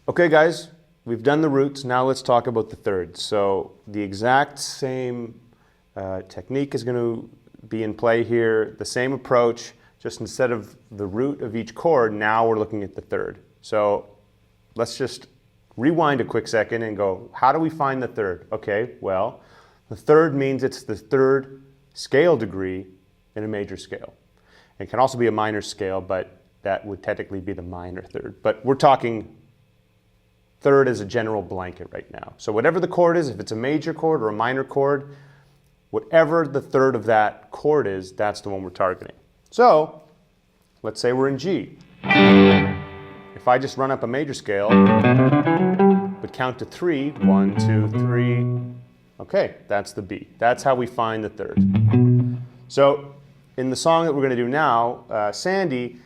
Okay guys, we've done the roots, now let's talk about the thirds. So the exact same technique is going to be in play here, the same approach, just instead of the root of each chord, now we're looking at the third. So let's just rewind a quick second and go, how do we find the third? Okay, well, the third means it's the third scale degree in a major scale. It can also be a minor scale, but that would technically be the minor third. But we're talking third as a general blanket right now. So whatever the chord is, if it's a major chord or a minor chord, whatever the third of that chord is, that's the one we're targeting. So let's say we're in G. If I just run up a major scale, but count to 3, 1, 2, 3, okay, that's the B. That's how we find the third. So in the song that we're going to do now, Sandy,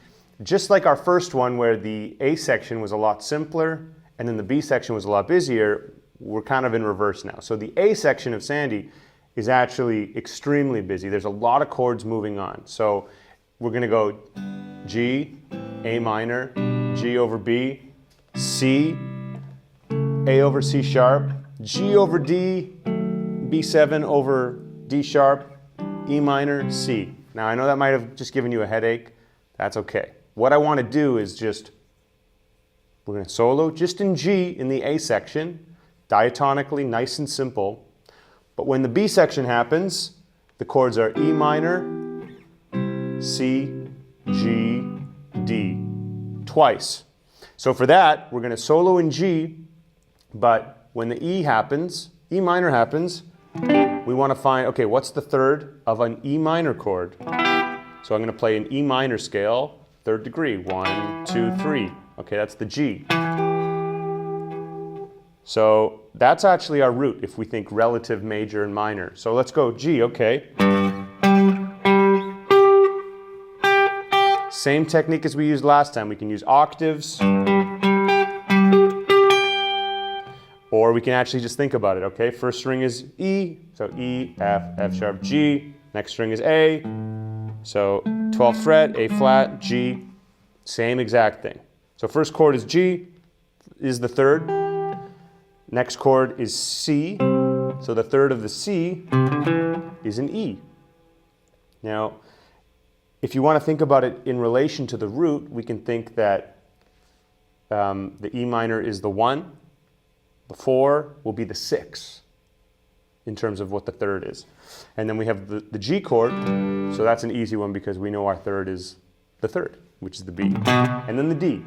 just like our first one where the A section was a lot simpler and then the B section was a lot busier, we're kind of in reverse now. So the A section of Sandy is actually extremely busy. There's a lot of chords moving on. So we're going to go G, A minor, G over B, C, A over C sharp, G over D, B7 over D sharp, E minor, C. Now I know that might have just given you a headache. That's okay. What I want to do is just, we're going to solo just in G in the A section, diatonically, nice and simple. But when the B section happens, the chords are E minor, C, G, D, twice. So for that, we're going to solo in G, but when the E happens, E minor happens, we want to find, okay, what's the third of an E minor chord? So I'm going to play an E minor scale, third degree, 1, 2, 3. Okay, that's the G. So that's actually our root if we think relative major and minor. So let's go G, okay. Same technique as we used last time. We can use octaves, or we can actually just think about it, okay? First string is E, so E, F, F sharp, G. Next string is A, so 12th fret, A flat, G. Same exact thing. So first chord is G, is the third. Next chord is C, so the third of the C is an E. Now, if you want to think about it in relation to the root, we can think that the E minor is the 1, the 4 will be the 6 in terms of what the third is. And then we have the G chord, so that's an easy one because we know our third is the third, which is the B. And then the D,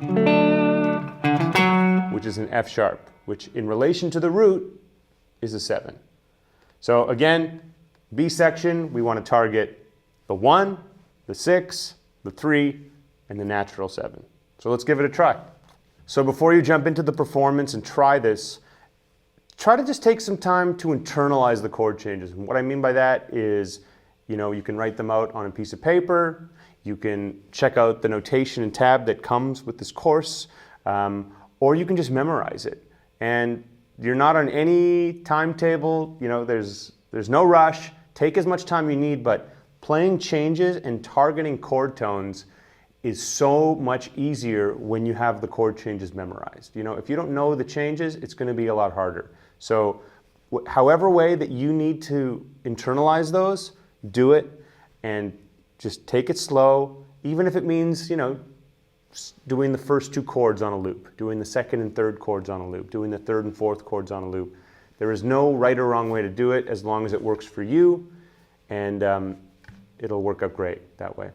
which is an F sharp, which in relation to the root is a 7. So again, B section, we want to target the 1, the 6, the 3, and the natural 7. So let's give it a try. So before you jump into the performance and try this, try to just take some time to internalize the chord changes. And what I mean by that is, you can write them out on a piece of paper, you can check out the notation and tab that comes with this course, or you can just memorize it. And you're not on any timetable, there's no rush. Take as much time you need, but playing changes and targeting chord tones is so much easier when you have the chord changes memorized. If you don't know the changes, it's going to be a lot harder. So however way that you need to internalize those, do it and just take it slow, even if it means, doing the first 2 chords on a loop, doing the second and third chords on a loop, doing the third and fourth chords on a loop. There is no right or wrong way to do it as long as it works for you, and it'll work out great that way.